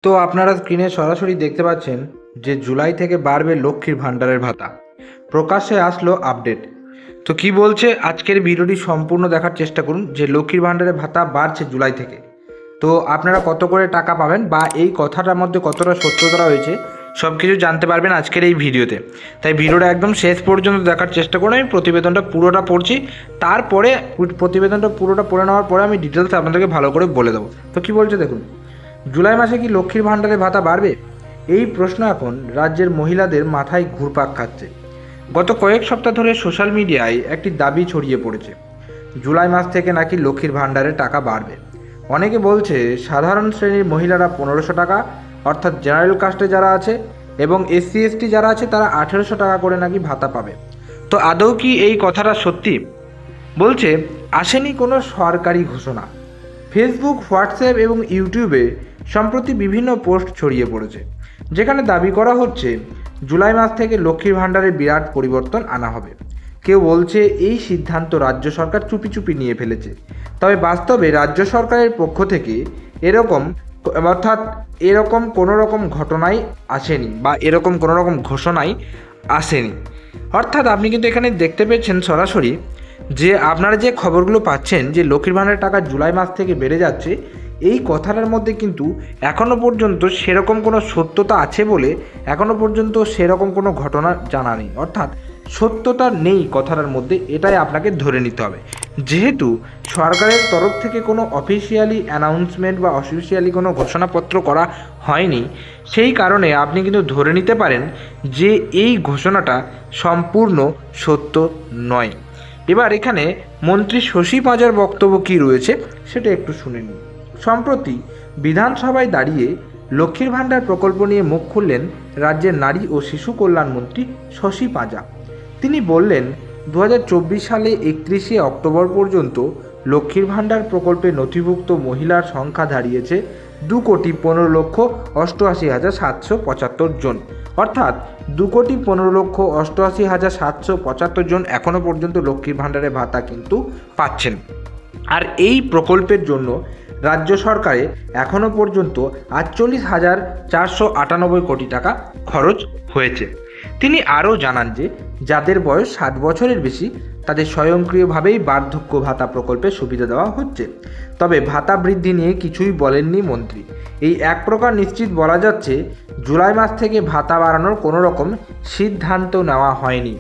তো আপনারা স্ক্রিনে সরাসরি দেখতে পাচ্ছেন যে জুলাই থেকে বাড়বে লক্ষ্মীর ভাণ্ডারের ভাতা। প্রকাশ্যে আসলো আপডেট। তো কি বলছে আজকের ভিডিওটি সম্পূর্ণ দেখার চেষ্টা করুন যে লক্ষ্মীর ভাণ্ডারের ভাতা বাড়ছে জুলাই থেকে। তো আপনারা কত করে টাকা পাবেন বা এই কথাটার মধ্যে কতটা সত্যতা রয়েছে সব কিছু জানতে পারবেন আজকের এই ভিডিওতে। তাই ভিডিওটা একদম শেষ পর্যন্ত দেখার চেষ্টা করুন। আমি প্রতিবেদনটা পুরোটা পড়ছি, তারপরে প্রতিবেদনটা পুরোটা পড়ে নেওয়ার পরে আমি ডিটেলস আপনাদেরকে ভালো করে বলে দেবো। তো কি বলছে দেখুন, জুলাই মাসে কি লক্ষ্মীর ভাণ্ডারে ভাতা বাড়বে? এই প্রশ্ন এখন রাজ্যের মহিলাদের মাথায় ঘুরপাক খাচ্ছে। গত কয়েক সপ্তাহ ধরে সোশ্যাল মিডিয়ায় একটি দাবি ছড়িয়ে পড়েছে, জুলাই মাস থেকে নাকি লক্ষ্মীর ভাণ্ডারে টাকা বাড়বে। অনেকে বলছে সাধারণ শ্রেণীর মহিলারা 1500 টাকা, অর্থাৎ জেনারেল কাস্টে যারা আছে এবং SC ST যারা আছে তারা 1800 টাকা করে নাকি ভাতা পাবে। তো আদৌ কি এই কথাটা সত্যি? বলছে আসেনি কোনো সরকারি ঘোষণা। ফেসবুক, হোয়াটসঅ্যাপ এবং ইউটিউবে সম্প্রতি বিভিন্ন পোস্ট ছড়িয়ে পড়েছে, যেখানে দাবি করা হচ্ছে জুলাই মাস থেকে লক্ষ্মীর ভাণ্ডারে বিরাট পরিবর্তন আনা হবে। কেউ বলছে এই সিদ্ধান্ত রাজ্য সরকার চুপি চুপি নিয়ে ফেলেছে। তবে বাস্তবে রাজ্য সরকারের পক্ষ থেকে এরকম কোনো রকম ঘটনাই আসেনি বা এরকম কোনো রকম ঘোষণাই আসেনি। অর্থাৎ আপনি কিন্তু এখানে দেখতে পেয়েছেন সরাসরি যে আপনারা যে খবরগুলো পাচ্ছেন যে লক্ষ্মীর ভাণ্ডারের টাকা জুলাই মাস থেকে বেড়ে যাচ্ছে, এই কথাটার মধ্যে কিন্তু এখনও পর্যন্ত সেরকম কোনো সত্যতা আছে বলে এখনও পর্যন্ত সেরকম কোনো ঘটনা জানা নেই। অর্থাৎ সত্যতা নেই কথাটার মধ্যে, এটাই আপনাকে ধরে নিতে হবে। যেহেতু সরকারের তরফ থেকে কোনো অফিসিয়ালি অ্যানাউন্সমেন্ট বা অফিসিয়ালি কোনো ঘোষণাপত্র করা হয়নি, সেই কারণে আপনি কিন্তু ধরে নিতে পারেন যে এই ঘোষণাটা সম্পূর্ণ সত্য নয়। এবার এখানে মন্ত্রী শশী পাঁজার বক্তব্য কী রয়েছে সেটা একটু শুনে নিন। সম্প্রতি বিধানসভায় দাঁড়িয়ে লক্ষ্মীর ভাণ্ডার প্রকল্প নিয়ে মুখ খুললেন রাজ্যের নারী ও শিশু কল্যাণ মন্ত্রী শশী পাঁজা। তিনি বললেন, 2024 সালে 31শে অক্টোবর পর্যন্ত লক্ষ্মীর ভাণ্ডার প্রকল্পে নথিভুক্ত মহিলার সংখ্যা দাঁড়িয়েছে 2,15,88,775 জন। অর্থাৎ 2,15,88,775 জন এখনও পর্যন্ত লক্ষ্মীর ভাণ্ডারে ভাতা কিন্তু পাচ্ছেন। আর এই প্রকল্পের জন্য রাজ্য সরকারে এখনও পর্যন্ত 48,498 কোটি টাকা খরচ হয়েছে। তিনি আরও জানান যে যাদের বয়স 60 বছরের বেশি তাদের স্বয়ংক্রিয়ভাবেই বার্ধক্য ভাতা প্রকল্পের সুবিধা দেওয়া হচ্ছে। তবে ভাতা বৃদ্ধি নিয়ে কিছুই বলেননি মন্ত্রী। এই এক প্রকার নিশ্চিত বলা যাচ্ছে জুলাই মাস থেকে ভাতা বাড়ানোর কোনো রকম সিদ্ধান্ত নেওয়া হয়নি।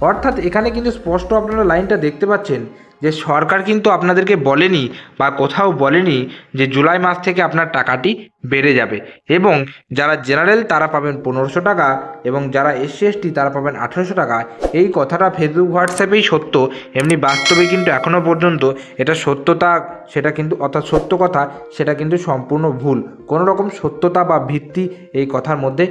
অর্থাৎ এখানে কিন্তু স্পষ্ট আপনারা লাইনটা দেখতে পাচ্ছেন যে সরকার কিন্তু আপনাদেরকে বলেনি বা কোথাও বলেনি যে জুলাই মাস থেকে আপনার টাকাটি বেড়ে যাবে, এবং যারা জেনারেল তারা পাবেন 1500 টাকা এবং যারা SC ST তারা পাবেন 1800 টাকা। এই কথাটা ফেসবুক হোয়াটসঅ্যাপেই সত্য, এমনি বাস্তবে কিন্তু এখনও পর্যন্ত এটা সত্যতা সেটা কিন্তু অর্থাৎ সত্য কথা সেটা কিন্তু সম্পূর্ণ ভুল। কোনো রকম সত্যতা বা ভিত্তি এই কথার মধ্যে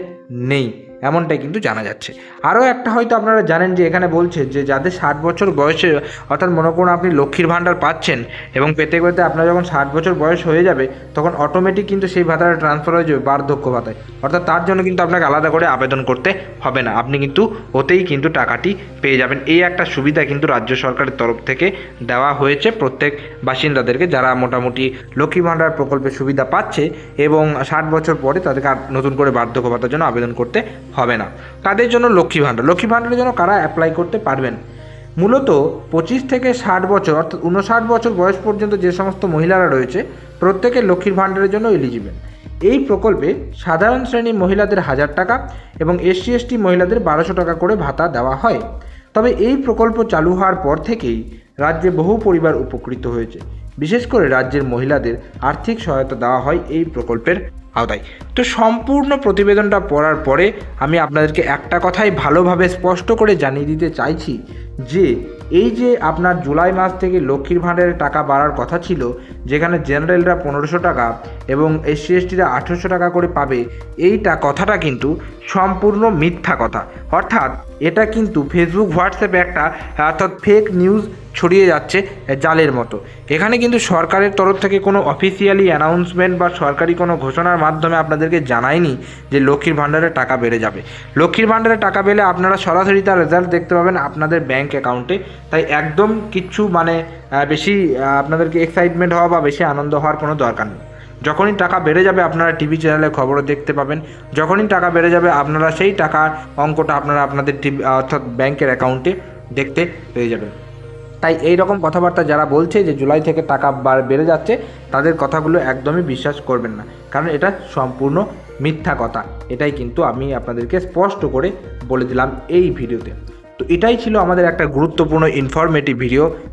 নেই, এমনটাই কিন্তু জানা যাচ্ছে। আরও একটা হয়তো আপনারা জানেন যে এখানে বলছে যে যাদের 60 বছর বয়সে, অর্থাৎ মনে করুন আপনি লক্ষ্মীর ভাণ্ডার পাচ্ছেন এবং পেতে পেতে আপনার যখন 60 বছর বয়স হয়ে যাবে তখন অটোমেটিক কিন্তু সেই ভাতাটা ট্রান্সফার হয়ে যাবে বার্ধক্য ভাতায়। অর্থাৎ তার জন্য কিন্তু আপনাকে আলাদা করে আবেদন করতে হবে না, আপনি কিন্তু ওতেই কিন্তু টাকাটি পেয়ে যাবেন। এই একটা সুবিধা কিন্তু রাজ্য সরকারের তরফ থেকে দেওয়া হয়েছে প্রত্যেক বাসিন্দাদেরকে যারা মোটামুটি লক্ষ্মী ভাণ্ডার প্রকল্পের সুবিধা পাচ্ছে, এবং 60 বছর পরে তাদেরকে আর নতুন করে বার্ধক্য ভাতার জন্য আবেদন করতে হবে না। তাদের জন্য লক্ষ্মী ভাণ্ডারের জন্য কারা অ্যাপ্লাই করতে পারবেন? মূলত 25 থেকে 60 বছর অর্থাৎ 59 বছর বয়স পর্যন্ত যে সমস্ত মহিলারা রয়েছে প্রত্যেকে লক্ষ্মীর ভাণ্ডারের জন্য এলিজিবল। এই প্রকল্পে সাধারণ শ্রেণীর মহিলাদের 1000 টাকা এবং SC ST মহিলাদের 1200 টাকা করে ভাতা দেওয়া হয়। তবে এই প্রকল্প চালু হওয়ার পর থেকেই রাজ্যে বহু পরিবার উপকৃত হয়েছে। বিশেষ করে রাজ্যের মহিলাদের আর্থিক সহায়তা দেওয়া হয় এই প্রকল্পের আওতায়। তো সম্পূর্ণ প্রতিবেদনটা পড়ার পরে আমি আপনাদেরকে একটা কথাই ভালোভাবে স্পষ্ট করে জানিয়ে দিতে চাইছি যে এই যে আপনার জুলাই মাস থেকে লক্ষ্মীর ভাণ্ডারের টাকা বাড়ার কথা ছিল, যেখানে জেনারেলরা 1500 টাকা এবং SC STরা 1800 টাকা করে পাবে, এইটা কথাটা কিন্তু সম্পূর্ণ মিথ্যা কথা। অর্থাৎ এটা কিন্তু ফেসবুক হোয়াটসঅ্যাপে একটা অর্থাৎ ফেক নিউজ ছড়িয়ে যাচ্ছে জালের মতো। এখানে কিন্তু সরকারের তরফ থেকে কোনো অফিসিয়ালি অ্যানাউন্সমেন্ট বা সরকারি কোনো ঘোষণার মাধ্যমে আপনাদেরকে জানায়নি যে লক্ষ্মীর ভাণ্ডারে টাকা বেড়ে যাবে। লক্ষ্মীর ভাণ্ডারে টাকা পেলে আপনারা সরাসরি তার রেজাল্ট দেখতে পাবেন আপনাদের ব্যাংক অ্যাকাউন্টে। তাই একদম কিচ্ছু বেশি আপনাদেরকে এক্সাইটমেন্ট হওয়া বা বেশি আনন্দ হওয়ার কোনো দরকার নেই। যখনই টাকা বেড়ে যাবে আপনারা টিভি চ্যানেলে খবরও দেখতে পাবেন, যখনই টাকা বেড়ে যাবে আপনারা সেই টাকার অঙ্কটা আপনারা আপনাদের টিভি অর্থাৎ ব্যাংকের অ্যাকাউন্টে দেখতে পেয়ে যাবেন। তাই এই রকম কথাবার্তা যারা বলছে যে জুলাই থেকে টাকা বেড়ে যাচ্ছে, তাদের কথাগুলো একদমই বিশ্বাস করবেন না, কারণ এটা সম্পূর্ণ মিথ্যা কথা। এটাই কিন্তু আমি আপনাদেরকে স্পষ্ট করে বলে দিলাম এই ভিডিওতে। তো এটাই ছিল আমাদের একটা গুরুত্বপূর্ণ ইনফরমেটিভ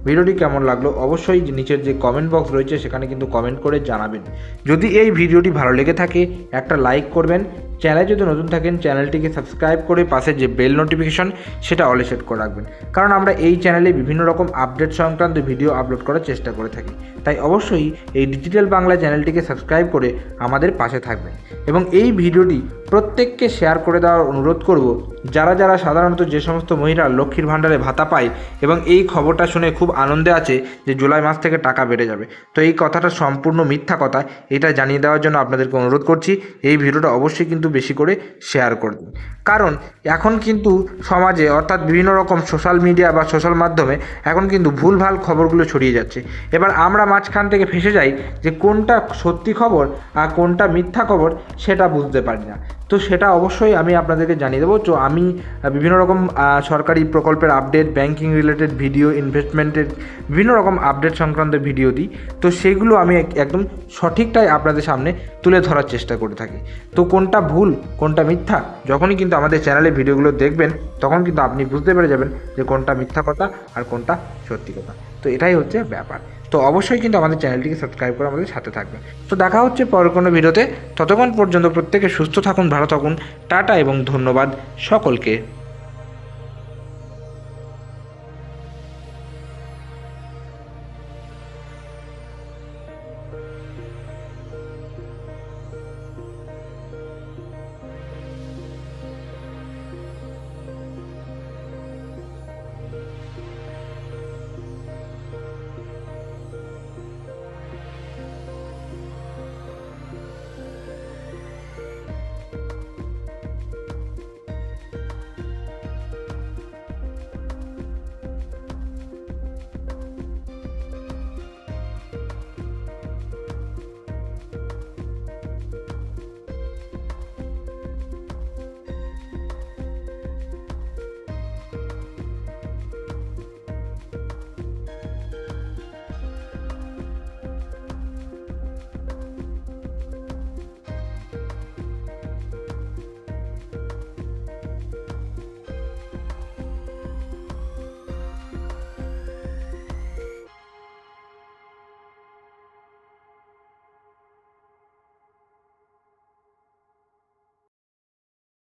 ভিডিওটি কেমন লাগলো অবশ্যই নিচের যে কমেন্ট বক্স রয়েছে সেখানে কিন্তু কমেন্ট করে জানাবেন। যদি এই ভিডিওটি ভালো লেগে থাকে একটা লাইক করবেন, চ্যানেলে যদি নতুন থাকেন চ্যানেলটিকে সাবস্ক্রাইব করে পাশে যে বেল নোটিফিকেশন সেটা অলে সেট করে রাখবেন, কারণ আমরা এই চ্যানেলে বিভিন্ন রকম আপডেট সংক্রান্ত ভিডিও আপলোড করার চেষ্টা করে থাকি। তাই অবশ্যই এই ডিজিটাল বাংলা চ্যানেলটিকে সাবস্ক্রাইব করে আমাদের পাশে থাকবেন এবং এই ভিডিওটি প্রত্যেককে শেয়ার করে দেওয়ার অনুরোধ করব। যারা সাধারণত যে সমস্ত মহিলা লক্ষ্মীর ভাণ্ডারে ভাতা পায় এবং এই খবরটা শুনে খুব আনন্দে আছে যে জুলাই মাস থেকে টাকা বেড়ে যাবে, তো এই কথাটা সম্পূর্ণ মিথ্যা কথা, এটা জানিয়ে দেওয়ার জন্য আপনাদেরকে অনুরোধ করছি এই ভিডিওটা অবশ্যই কিন্তু বেশি করে শেয়ার করবেন। কারণ এখন কিন্তু সমাজে অর্থাৎ বিভিন্ন রকম সোশ্যাল মিডিয়া বা সোশ্যাল মাধ্যমে এখন কিন্তু ভুলভাল খবরগুলো ছড়িয়ে যাচ্ছে। এবার আমরা মাঝখান থেকে ফেঁসে যাই যে কোনটা সত্যি খবর আর কোনটা মিথ্যা খবর সেটা বুঝতে পারি না। তো সেটা অবশ্যই আমি আপনাদেরকে জানিয়ে দেবো। তো আমি বিভিন্ন রকম সরকারি প্রকল্পের আপডেট, ব্যাংকিং রিলেটেড ভিডিও, ইনভেস্টমেন্টের বিভিন্ন রকম আপডেট সংক্রান্ত ভিডিও দিই, তো সেগুলো আমি একদম সঠিকটাই আপনাদের সামনে তুলে ধরার চেষ্টা করে থাকি। তো কোনটা ভুল কোনটা মিথ্যা যখনই কিন্তু আমাদের চ্যানেলে ভিডিওগুলো দেখবেন তখন কিন্তু আপনি বুঝতে পেরে যাবেন যে কোনটা মিথ্যা কথা আর কোনটা সত্যি কথা। তো এটাই হচ্ছে ব্যাপার। তো অবশ্যই কিন্তু আমাদের চ্যানেলটিকে সাবস্ক্রাইব করে আমাদের সাথে থাকবেন। তো দেখা হচ্ছে পরের কোনো ভিডিওতে, ততক্ষণ পর্যন্ত প্রত্যেকে সুস্থ থাকুন, ভালো থাকুন, টাটা এবং ধন্যবাদ সকলকে।